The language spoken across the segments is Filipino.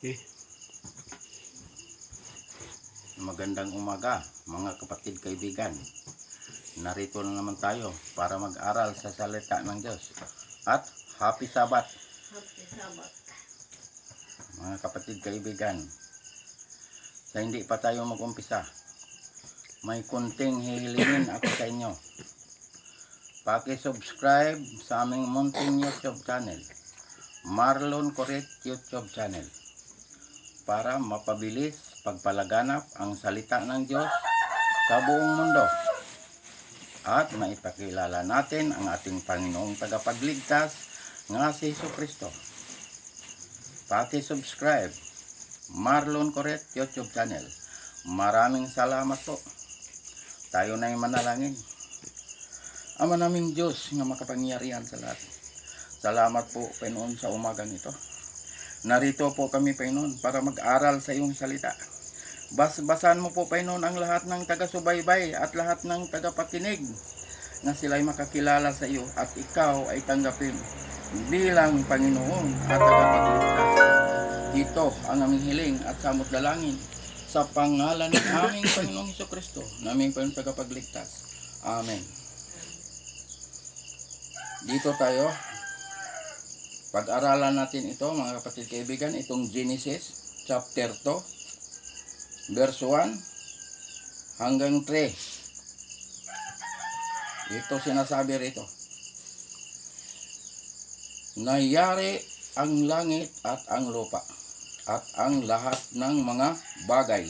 Okay. Magandang umaga mga kapatid kaibigan. Narito na naman tayo para mag-aral sa salita ng Diyos. At Happy Sabbath Happy Sabbath. mga kapatid kaibigan. Sa hindi pa tayo mag-umpisa, may kunting hihilingin ako sa inyo. Paki-subscribe sa aming munting YouTube channel, Marlon Correct YouTube channel, para mapabilis pagpalaganap ang salita ng Diyos sa buong mundo at maipakilala natin ang ating Panginoong tagapagligtas nga si Jesucristo. Paki-subscribe Marlon Correct YouTube channel. Maraming salamat po. Tayo na yung manalangin. Ama naming Diyos nga makapangyarihan sa lahat, salamat po Panginoon sa umagang ito. Narito po kami Panginoon para mag-aral sa iyong salita. Basahan mo po Panginoon ang lahat ng taga-subaybay at lahat ng tagapakinig na sila'y makakilala sa iyo at ikaw ay tanggapin bilang Panginoon at tagapagligtas. Ito ang aming hiling at samot dalangin sa pangalan ng aming Panginoong Jesucristo, naming Panginoong tagapagligtas. Amen. Dito tayo, pag-aralan natin ito mga kapatid kaibigan, itong Genesis chapter 2 verse 1 hanggang 3. Ito sinasabi rito. Nayari ang langit at ang lupa at ang lahat ng mga bagay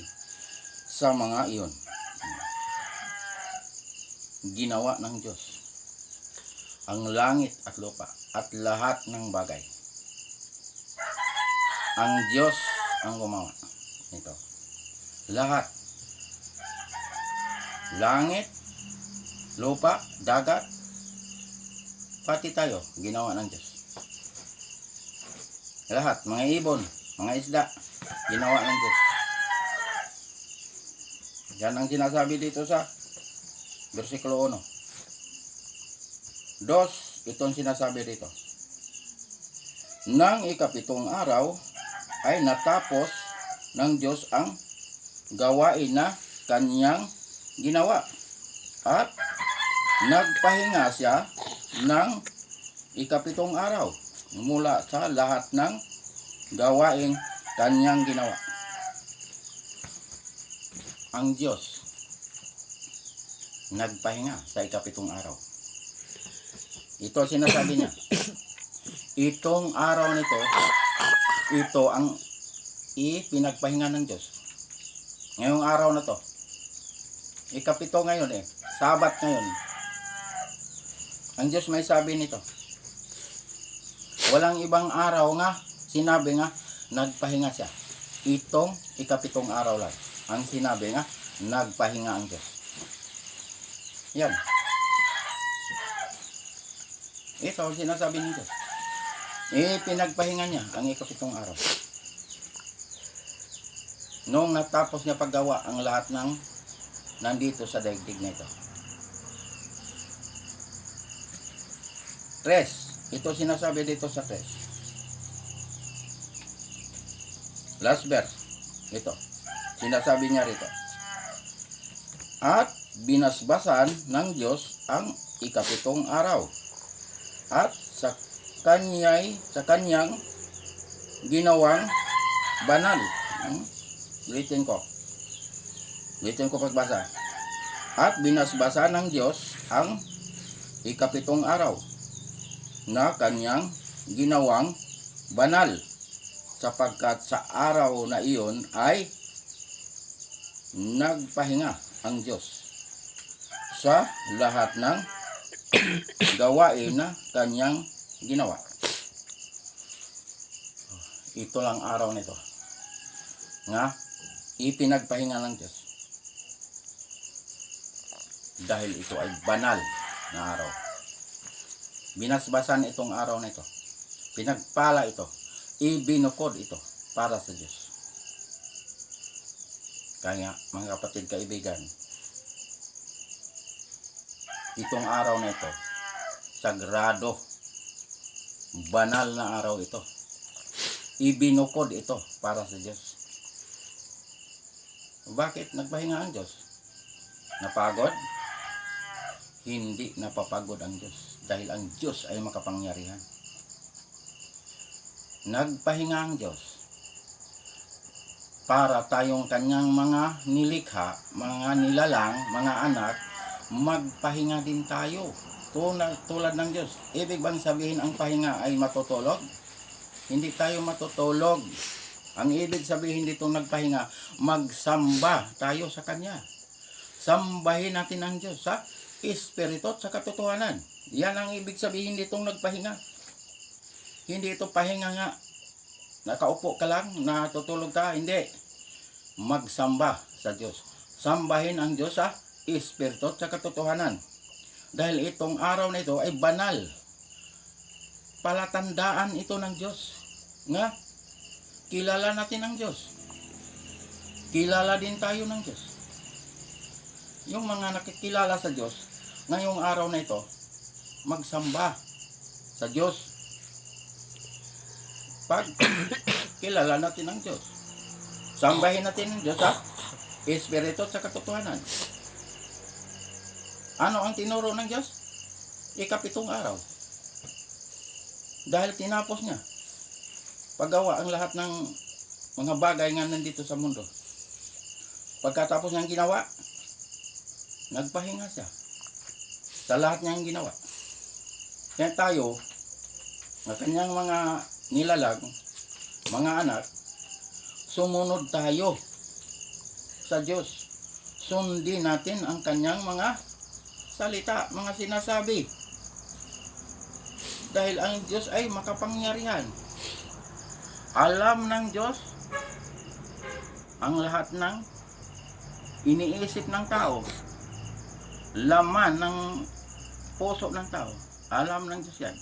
sa mga iyon. Ginawa ng Diyos ang langit at lupa at lahat ng bagay. Ang Diyos ang gumawa nito. Lahat. Langit, lupa, dagat, pati tayo, ginawa ng Diyos. Lahat, mga ibon, mga isda, ginawa ng Diyos. Yan ang sinasabi dito sa versikulo 1. Itong sinasabi dito. Nang ikapitong araw ay natapos ng Diyos ang gawain na kanyang ginawa at nagpahinga siya ng ikapitong araw mula sa lahat ng gawain kanyang ginawa. Ang Diyos nagpahinga sa ikapitong araw. Ito sinasabi niya. Itong araw nito, ito ang ipinagpahinga ng Diyos. Ngayong araw na to, ikapito ngayon Sabat ngayon. Ang Diyos may sabi nito. Walang ibang araw nga, sinabi nga, nagpahinga siya. Itong ikapitong araw lang. Ang sinabi nga, nagpahinga ang Diyos. Yan. Ito ang sinasabi ng Diyos. Pinagpahinga niya ang ikapitong araw. Noong natapos niya paggawa ang lahat ng nandito sa daigdig na ito. 3. Ito sinasabi dito sa 3. Last verse. Ito. Sinasabi niya rito. At binasbasan ng Diyos ang ikapitong araw. At sa kanyang ginawang banal. Ulitin ko pagbasa. At binasbasan ng Diyos ang ikapitong araw na kanyang ginawang banal, sapagkat sa araw na iyon ay nagpahinga ang Diyos sa lahat ng gawain na kanyang ginawa. Ito lang araw nito nga ipinagpahinga ng Diyos. Dahil ito ay banal na araw. Binasbasan itong araw na ito. Pinagpala ito. Ibinukod ito para sa Diyos. Kaya mga kapatid kaibigan, itong araw na ito, sagrado, banal na araw ito. ibinukod ito para sa Diyos. Bakit nagpahinga ang Diyos? Napagod? Hindi napapagod ang Diyos dahil ang Diyos ay makapangyarihan. Nagpahinga ang Diyos para tayong kanyang mga nilikha, mga nilalang, mga anak, magpahinga din tayo tulad ng Diyos. Ibig bang sabihin ang pahinga ay matutulog? Hindi tayo matutulog. Ang ibig sabihin dito nagpahinga, magsamba tayo sa Kanya. Sambahin natin ang Diyos sa Espiritu at sa katotohanan. Yan ang ibig sabihin ditong nagpahinga. Hindi ito pahinga nga, nakaupo ka lang, natutulog ka. Hindi. Magsamba sa Diyos. Sambahin ang Diyos sa Espiritu at sa katotohanan. Dahil itong araw na ito ay banal. Palatandaan ito ng Diyos. Nga, kilala natin ang Diyos. Kilala din tayo ng Diyos. Yung mga nakikilala sa Diyos, ngayong araw na ito, magsamba sa Diyos. Pag kilala natin ang Diyos, sambahin natin ang Diyos sa Espiritu at sa katotohanan. Ano ang tinuro ng Diyos? Ikapitong araw. Dahil tinapos niya paggawa ang lahat ng mga bagay nga nandito sa mundo. Pagkatapos niyang ginawa, nagpahinga siya sa lahat niyang ginawa. Kaya tayo, na kanyang mga nilalang, mga anak, sumunod tayo sa Diyos. Sundin natin ang kanyang mga salita, mga sinasabi. Dahil ang Diyos ay makapangyarihan. Alam ng Diyos ang lahat ng iniisip ng tao. Laman ng puso ng tao. Alam ng Diyos yan.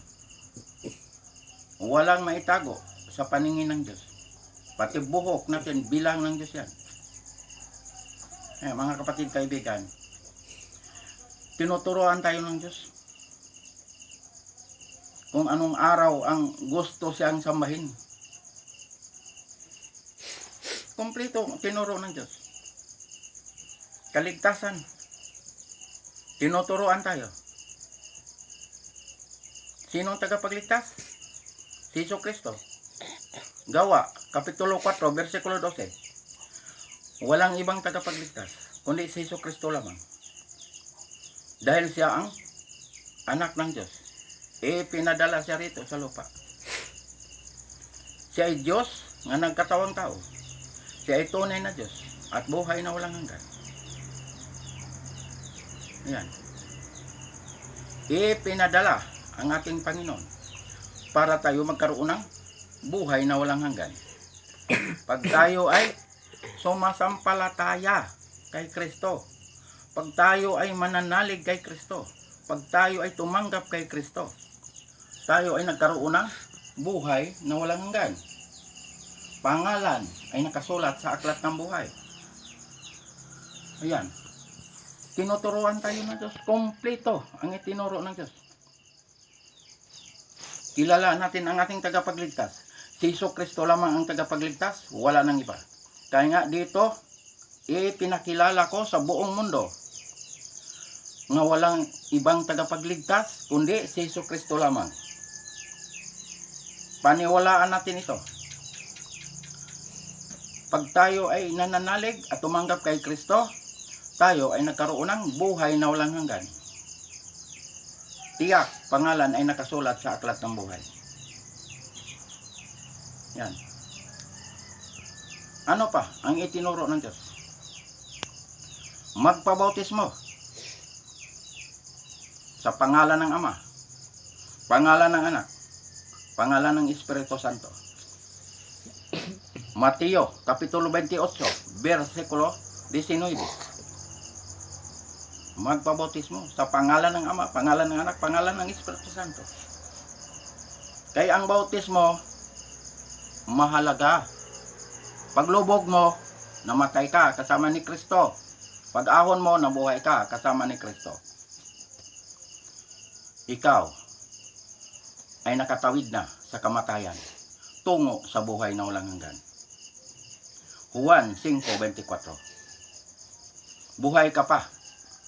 Walang maitago sa paningin ng Diyos. Pati buhok natin, bilang ng Diyos yan. Mga kapatid, kaibigan, tinuturuan tayo ng Diyos kung anong araw ang gusto siyang sambahin. Kompleto, tinuro ng Diyos. Kaligtasan, tinuturuan tayo. Sinong tagapagligtas? Si Jesucristo. Gawa, Kapitulo 4, versikulo 12. Walang ibang tagapagligtas, kundi si Jesucristo lamang. Dahil siya ang anak ng Diyos. Pinadala siya rito sa lupa. Siya ay Diyos nga nagkatawang tao. Siya ay tunay na Diyos at buhay na walang hanggan. Yan. Pinadala ang ating Panginoon para tayo magkaroon ng buhay na walang hanggan. Pag tayo ay sumasampalataya kay Kristo, pag tayo ay mananalig kay Kristo, pag tayo ay tumanggap kay Kristo, tayo ay nagkaroon ng buhay na walang hanggan. Pangalan ay nakasulat sa aklat ng buhay. Ayan. Tinuturuan tayo ng Diyos. Kompleto ang itinuro ng Diyos. Kilala natin ang ating tagapagligtas. Si Jesucristo lamang ang tagapagligtas. Wala nang iba. Kaya nga dito, pinakilala ko sa buong mundo na walang ibang tagapagligtas kundi si Jesucristo lamang. Paniwalaan natin ito. Pag tayo ay nananalig at tumanggap kay Kristo, tayo ay nagkaroon ng buhay na walang hanggan. Tiyak, pangalan ay nakasulat sa aklat ng buhay. Yan. Ano pa ang itinuro ng Diyos? Magpabautismo sa pangalan ng Ama, pangalan ng Anak, pangalan ng Espiritu Santo. Mateo, Kapitulo 28, versikulo 19. Magpabautismo sa pangalan ng Ama, pangalan ng Anak, pangalan ng Espiritu Santo. Kaya ang bautismo, mahalaga. Paglubog mo, namatay ka kasama ni Kristo. Pag-ahon mo, nabuhay ka kasama ni Kristo. Ikaw ay nakatawid na sa kamatayan. tungo sa buhay na walang hanggan. Juan 5:24. Buhay ka pa,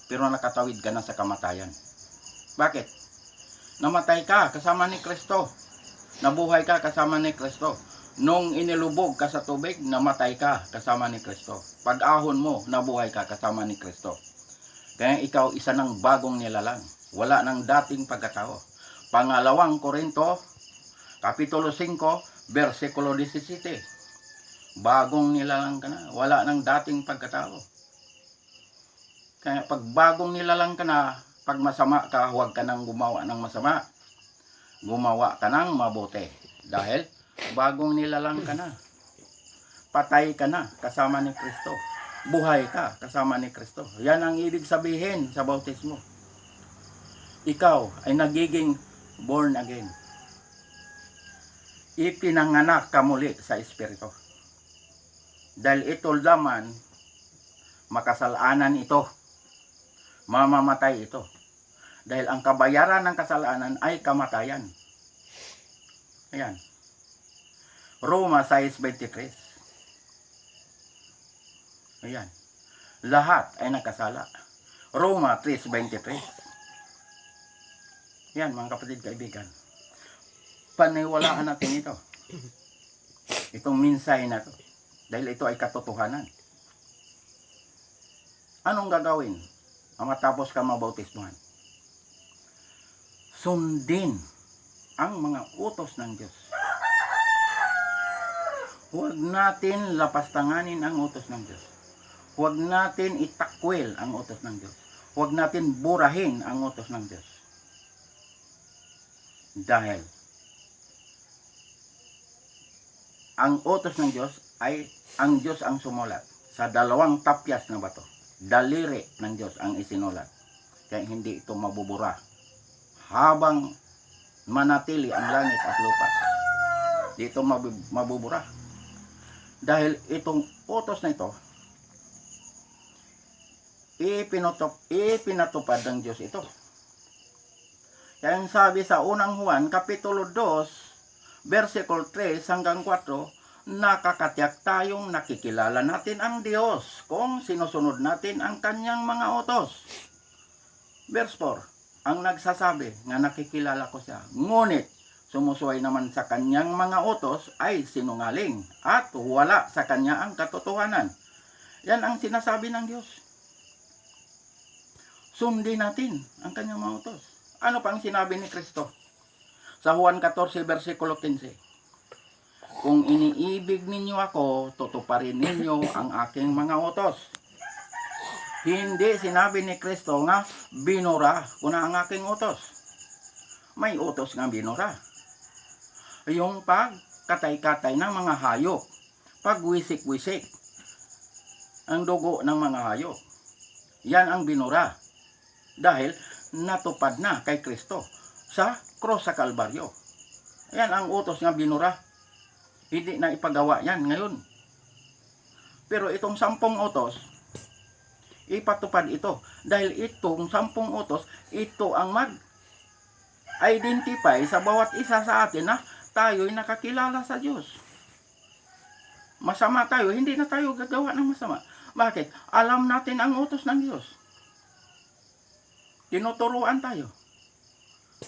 pero nakatawid ka na sa kamatayan. Bakit? Namatay ka kasama ni Kristo. Nabuhay ka kasama ni Kristo. Nung inilubog ka sa tubig, namatay ka kasama ni Kristo. Pag-ahon mo, nabuhay ka kasama ni Kristo. Kaya ikaw isa ng bagong nilalang. Wala ng dating pagkatao. Pangalawang Korinto, Kapitulo 5, versikulo 17. Bagong nilalang ka na. Wala ng dating pagkatao. Kaya pag bagong nilalang ka na, pag masama ka, huwag ka nang gumawa ng masama. Gumawa ka ng mabuti. Dahil bagong nilalang ka na. Patay ka na kasama ni Kristo. Buhay ka kasama ni Kristo. Yan ang ibig sabihin sa bautismo. Ikaw ay nagiging born again. Ipinanganak ka muli sa Espiritu. Dahil ito laman, makasalanan ito. Mamamatay ito. Dahil ang kabayaran ng kasalanan ay kamatayan. Ayan. Roma 6:23. Ayan. Lahat ay nakasala. Roma 3:23. Yan mga kapatid kaibigan. Paniwalaan natin ito. Itong minsay na to. Dahil ito ay katotohanan. Anong gagawin matapos ka mabautismuhan? Sundin ang mga utos ng Diyos. Huwag natin lapastanganin ang utos ng Diyos. Huwag natin itakwil ang utos ng Diyos. Huwag natin burahin ang utos ng Diyos. Dahil ang utos ng Diyos ay ang Diyos ang sumulat sa 2 tapyas na bato. Daliri ng Diyos ang isinulat. Kaya hindi ito mabubura. Habang manatili ang langit at lupa, dito mabubura. Dahil itong utos na ito, ipinatupad ng Diyos ito. Kaya ang sabi sa unang Juan, Kapitulo 2, versikulo 3 hanggang 4, nakakatiyak tayong nakikilala natin ang Diyos kung sinusunod natin ang kanyang mga utos. Verse 4, ang nagsasabi nga nakikilala ko siya, ngunit sumusuway naman sa kanyang mga utos ay sinungaling at wala sa kanya ang katotohanan. Yan ang sinasabi ng Diyos. Sundin natin ang kanyang mga utos. Ano pa ang sinabi ni Kristo? Sa Juan 14, versikulo 15. Kung iniibig ninyo ako, tutuparin ninyo ang aking mga utos. Hindi sinabi ni Kristo nga, binura ko na ang aking utos. May utos nga binura. Yung pagkatay-katay ng mga hayop. Pagwisik-wisik. Ang dugo ng mga hayop. Yan ang binura. Dahil natupad na kay Kristo sa cross sa Kalbaryo. Yan ang utos nga binura. Hindi na ipagawa yan ngayon. Pero itong 10 utos, ipatupad ito. Dahil itong 10 utos, ito ang mag-identify sa bawat isa sa atin na tayo'y nakakilala sa Diyos. Masama tayo, hindi na tayo gagawa ng masama. Bakit? Alam natin ang utos ng Diyos. Tinuturuan tayo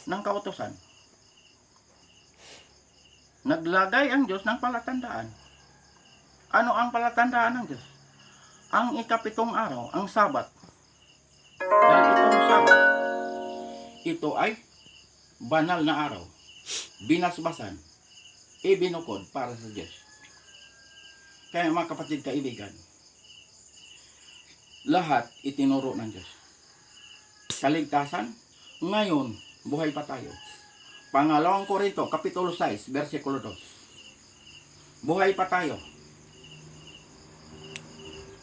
ng kautusan. Naglagay ang Diyos ng palatandaan. Ano ang palatandaan ng Diyos? Ang ika-7 araw, ang Sabat. Dahil itong Sabat, ito ay banal na araw. Binasbasan, ibinukod para sa Diyos. Kaya mga kapatid kaibigan, lahat itinuro ng Diyos. Kaligtasan, ngayon, buhay pa tayo. Pangalawang Korinto, Kapitulo 6, versikulo 2. Buhay pa tayo.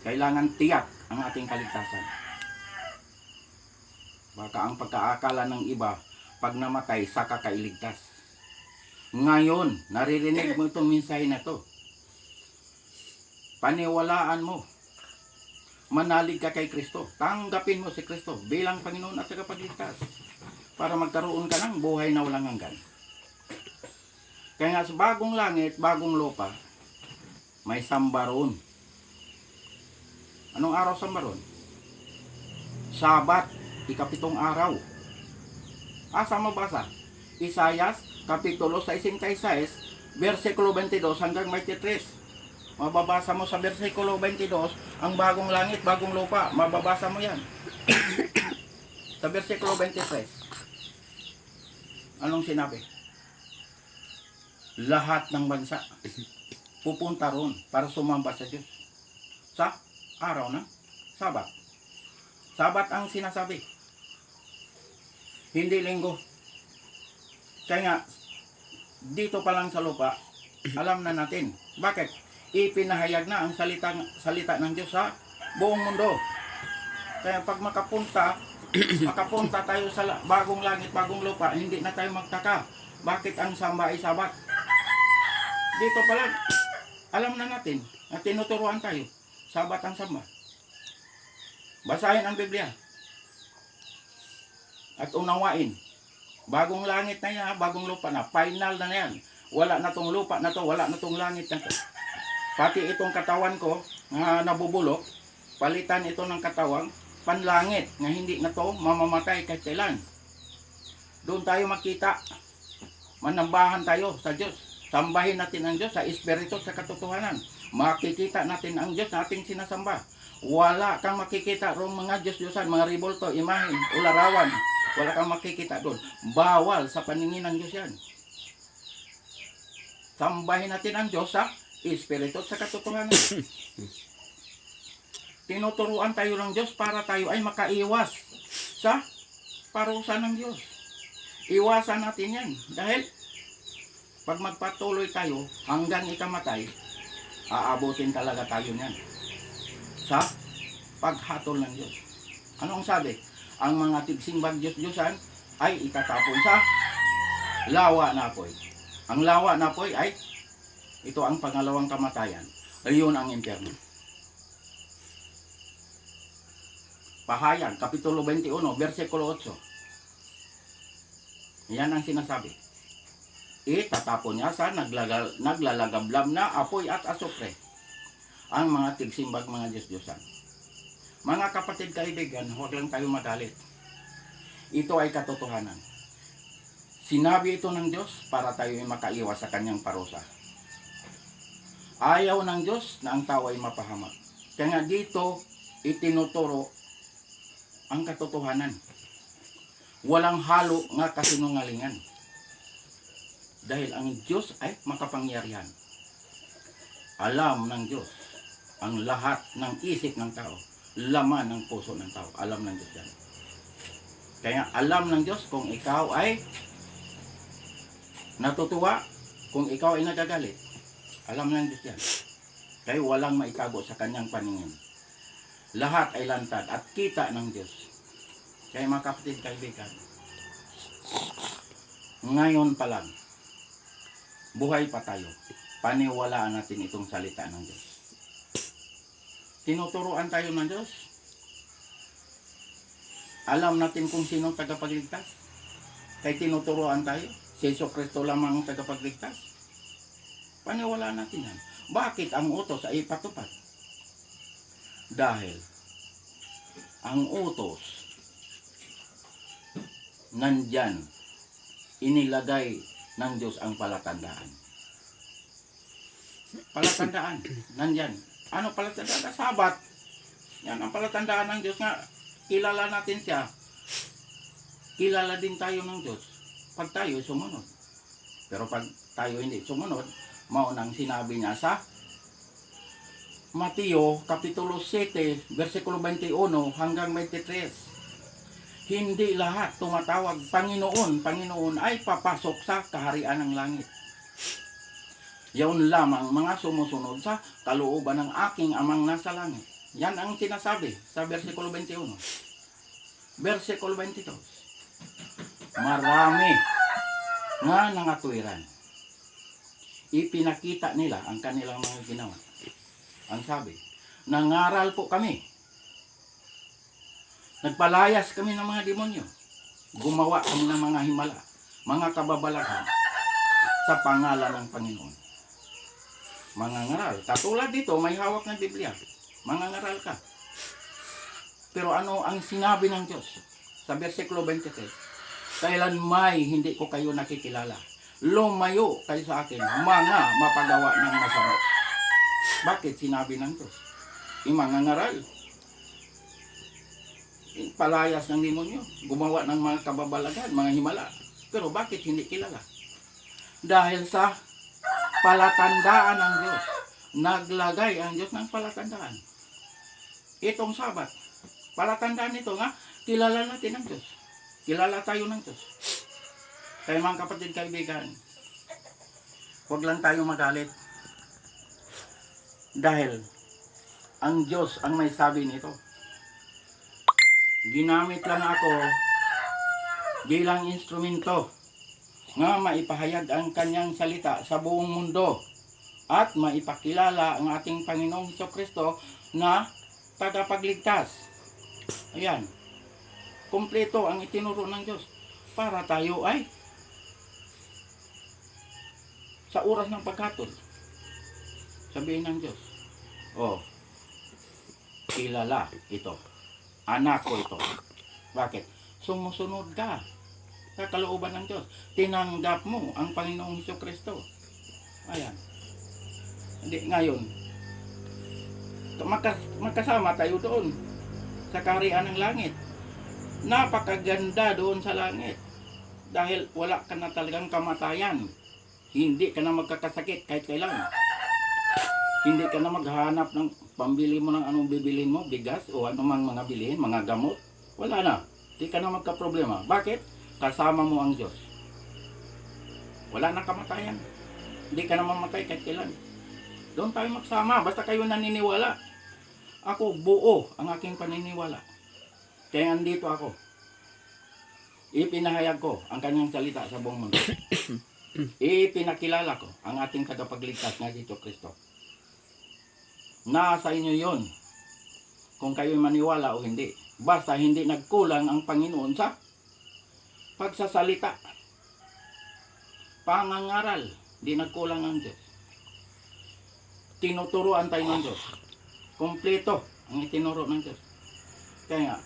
Kailangan tiyak ang ating kaligtasan. Baka ang pagkaakala ng iba, pag namatay, saka kailigtas. Ngayon, naririnig mo itong mensahe na to. Paniwalaan mo. Manalig ka kay Kristo. Tanggapin mo si Kristo bilang Panginoon at tagapagligtas para magkaroon ka ng buhay na walang hanggan. Kaya nga sa bagong langit, bagong lupa, may samba roon. Anong araw samba roon? Sabat, ikapitong araw. Asa mabasa? Isayas, kapitulo 66, versikulo 22 hanggang 23. Mababasa mo sa versikulo 22, ang bagong langit, bagong lupa. Mababasa mo yan. Sa versikulo 23. Anong sinabi? Lahat ng bansa pupunta roon para sumamba sa Diyos. Sa araw ng Sabat. Sabat ang sinasabi. Hindi linggo. Kaya nga, dito pa lang sa lupa, alam na natin. Bakit? Ipinahayag na ang salita ng Diyos sa buong mundo. Kaya pag makapunta tayo sa bagong langit, bagong lupa, hindi na tayo magtaka. Bakit ang samba ay Sabat? Dito pa lang, alam na natin at tinuturuan tayo. Sabat ang samba. Basahin ang Biblia. At unawain. Bagong langit na yan, bagong lupa na. Final na yan. Wala na tong lupa na to, wala na tong langit na to. Pati itong katawan ko na nabubulok, palitan ito ng katawang panlangit na hindi na to mamamatay kahit kailan. Doon tayo makita. Manambahan tayo sa Diyos. Sambahin natin ang Diyos sa espiritu sa katotohanan. Makikita natin ang Diyos na ating sinasamba. Wala kang makikita rong mga Diyos-Diyosan, mga ribolto, imahin, ularawan. Wala kang makikita doon. Bawal sa paningin ng Diyos yan. Sambahin natin ang Diyos sa espiritu sa katotohanan. Tinuturuan tayo ng Diyos para tayo ay makaiwas sa parusa ng Diyos. Iwasan natin yan. Dahil pag magpatuloy tayo hanggang ikamatay, aabutin talaga tayo niyan sa paghatol ng Diyos. Anong sabi? Ang mga tigsimbang Diyos-Diyosan ay itatapon sa lawa na apoy. Ang lawa na apoy ay ito ang pangalawang kamatayan. Ayun ang impyerno. Pahayag, Kapitulo 21, versikulo 8. Yan ang sinasabi. Itatapon niya sa naglalagablab na apoy at asupre ang mga tigsimbag mga Diyos-Diyosan. Mga kapatid kaibigan, huwag lang tayo magalit. Ito ay katotohanan. Sinabi ito ng Diyos para tayo ay makaiwas sa kanyang parusa. Ayaw ng Diyos na ang tao ay mapahamak. Kaya nga dito itinuturo ang katotohanan. Walang halo nga kasinungalingan. Dahil ang Diyos ay makapangyarihan. Alam ng Diyos ang lahat ng isip ng tao. Laman ng puso ng tao. Alam ng Diyos yan. Kaya alam ng Diyos kung ikaw ay natutuwa, kung ikaw ay nagagalit. Alam ng Diyos yan. Kaya walang maitago sa kanyang paningin. Lahat ay lantad at kita ng Diyos. Kaya mga kapatid kaibigan, ngayon pa lang, buhay pa tayo. Paniwalaan natin itong salita ng Diyos. Tinuturuan tayo ng Diyos. Alam natin kung sino tagapagligtas. Kaya tinuturuan tayo. Si Jesucristo lamang ang tagapagligtas. Paniwalaan natin yan. Bakit ang utos ay ipatupad? Dahil ang utos nandyan, inilagay ng Diyos ang palatandaan. Palatandaan, nandyan. Ano palatandaan? Sabat. Yan ang palatandaan ng Diyos nga. Kilala natin siya. Kilala din tayo ng Diyos pag tayo sumunod. Pero pag tayo hindi sumunod, maunang sinabi niya sa Mateo Kapitulo 7, versikulo 21 hanggang 23. Hindi lahat tumatawag Panginoon, Panginoon ay papasok sa kaharian ng langit. Yaon lamang mga sumusunod sa kalooban ng aking amang nasa langit. Yan ang sinasabi sa versikulo 21. Versikulo 22. Marami nga nangatwiran. Ipinakita nila ang kanilang mga ginawa. Ang sabi, nangaral po kami. Nagpalayas kami ng mga demonyo. Gumawa kami ng mga himala, mga kababalaghan. sa pangalan ng Panginoon. Mangangaral. Katulad dito, may hawak ng Biblia. Mangangaral ka. Pero ano ang sinabi ng Diyos? Sa versikulo 23, kailan may hindi ko kayo nakikilala. Lumayo kayo sa akin, mga mapagawa ng masama. Bakit sinabi ng Diyos? Mangangaral. Palayas ng demonyo. Gumawa ng mga kababalagan, mga himala. Pero bakit hindi kilala? Dahil sa palatandaan ng Diyos. Naglagay ang Diyos ng palatandaan. Itong Sabat. Palatandaan nito nga, kilala natin ang Diyos. Kilala tayo ng Diyos. Kaya mga kapatid, kaibigan, huwag lang tayo magalit. Dahil ang Diyos ang may sabi nito. Ginamit lang ako bilang instrumento nga maipahayag ang kanyang salita sa buong mundo at maipakilala ang ating Panginoong Jesucristo na tagapagligtas. Ayan. Kompleto ang itinuro ng Diyos para tayo ay sa oras ng pagkatol. Sabihin ng Diyos, kilala ito. Anak ko ito. Bakit? Sumusunod ka sa kalooban ng Diyos. Tinanggap mo ang Panginoong Jesucristo. Ayan. Hindi, ngayon, magkasama tayo doon sa kaharian ng langit. Napakaganda doon sa langit. Dahil wala ka na talagang kamatayan. Hindi ka na magkakasakit kahit kailan. Hindi ka na maghahanap ng pambili mo ng anong bibilin mo, bigas o anumang mga bilhin, mga gamot. Wala na. Hindi ka na magka-problema. Bakit? Kasama mo ang Diyos. Wala na kamatayan. Hindi ka na mamatay kahit kailan. Doon tayo magsama. Basta kayo naniniwala. Ako, buo ang aking paniniwala. Kaya andito ako. Ipinahayag ko ang kanyang salita sa buong mundo. Ipinakilala ko ang ating tagapagligtas na Jesucristo. Nasa inyo yon kung kayo maniwala o hindi. Basta hindi nagkulang ang Panginoon sa pagsasalita. Pangangaral, di nagkulang ang Diyos. Tinuturuan tayo ng Diyos. Kompleto ang itinuro ng Diyos. Kaya,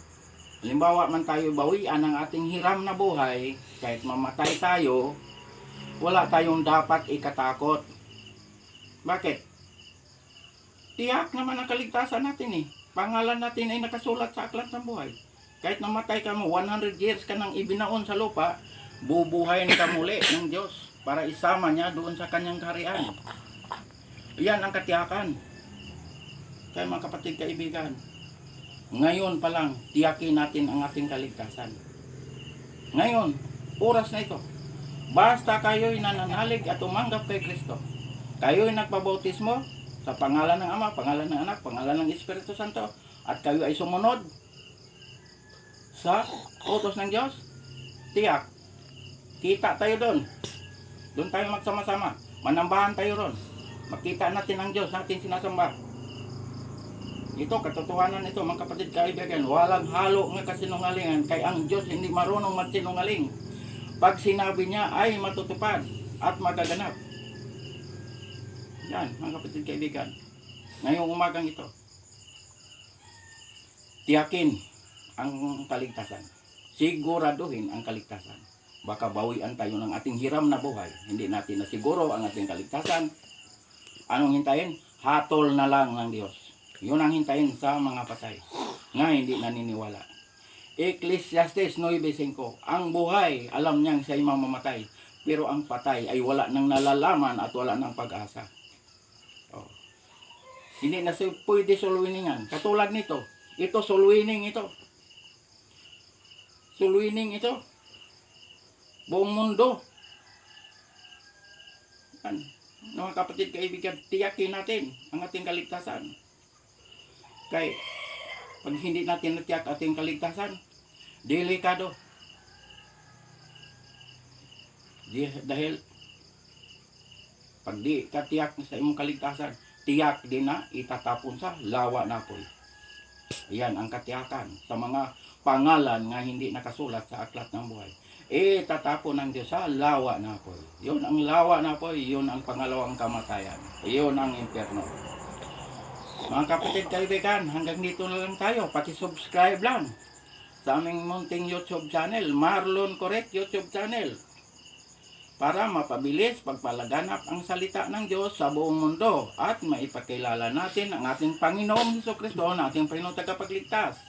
halimbawa man tayo bawian ang ating hiram na buhay, kahit mamatay tayo, wala tayong dapat ikatakot. Bakit? Tiyak naman ang kaligtasan natin eh. Pangalan natin ay nakasulat sa aklat ng buhay. Kahit namatay ka mo, 100 years ka nang ibinaon sa lupa, bubuhayin ka muli ng Diyos para isama niya doon sa kanyang kaharian. Yan ang katiyakan. Kaya mga kapatid, kaibigan, ngayon pa lang, tiyakin natin ang ating kaligtasan. Ngayon, oras na ito. Basta kayo'y nananalig at umanggap kay Kristo. Kayo'y nagpabautismo sa pangalan ng Ama, pangalan ng Anak, pangalan ng Espiritu Santo, at kayo ay sumunod sa utos ng Diyos, tiyak, kita tayo doon. Doon tayo magsama-sama. Manambahan tayo ron. Makita natin ang Diyos natin sinasamba. Ito, katotohanan ito, mga kapatid, kaibigan, walang halo ng kasinungalingan, kay ang Diyos hindi marunong magsinungaling. Pag sinabi niya ay matutupad at magaganap. Yan, mga kapatid, kaibigan. Ngayong umagang ito, tiyakin ang kaligtasan. Siguraduhin ang kaligtasan. Baka bawian tayo ng ating hiram na buhay. Hindi natin na siguro ang ating kaligtasan. Anong hintayin? Hatol na lang ng Diyos. Yun ang hintayin sa mga patay nga hindi naniniwala. Ecclesiastes 9:5, ang buhay, alam niyang siya'y mamamatay, pero ang patay ay wala nang nalalaman at wala nang pag-asa. Hindi na siya pwede sulwiningan. Katulad nito, ito sulwining ito. Sulwining ito. Buong mundo. Yan. Mga kapatid, kaibigan, tiyakin natin ang ating kaligtasan. Kaya, pag hindi natin natiyak ating kaligtasan, delikado. Dahil, pag di ka tiyak sa imong kaligtasan, tiyak din na itatapon sa lawa na po. Yan ang katiyakan sa mga pangalan nga hindi nakasulat sa aklat ng buhay. Itatapon ng Diyos sa lawa na apoy. Yun ang lawa na apoy, yun ang pangalawang kamatayan. Yun ang impyerno. Mga kapatid, kaibigan, hanggang dito na lang tayo. Paki-subscribe lang sa aming munting YouTube channel, Marlon Correct YouTube channel, para mapabilis pagpalaganap ang salita ng Diyos sa buong mundo at maipakilala natin ang ating Panginoong Hesukristo, ang ating Panginoong Tagapagligtas.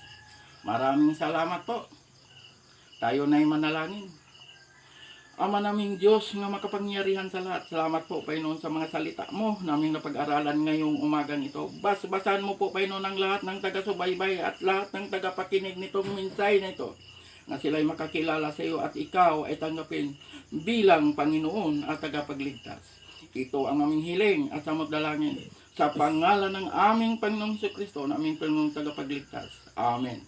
Maraming salamat po. Tayo na'y manalangin. Ama naming Diyos nga makapangyarihan sa lahat, salamat po, Panginoon, sa mga salita mo naming napag-aralan ngayong umagang ito. Basahan mo po, Panginoon, ang lahat ng taga-subaybay at lahat ng tagapakinig nitong minsay na ito, na sila'y makakilala sa iyo at ikaw ay tanggapin bilang Panginoon at tagapagligtas. Ito ang aming hiling at samot-dalangin sa pangalan ng aming Panginoong Hesukristo, na aming Panginoong tagapagligtas. Amen.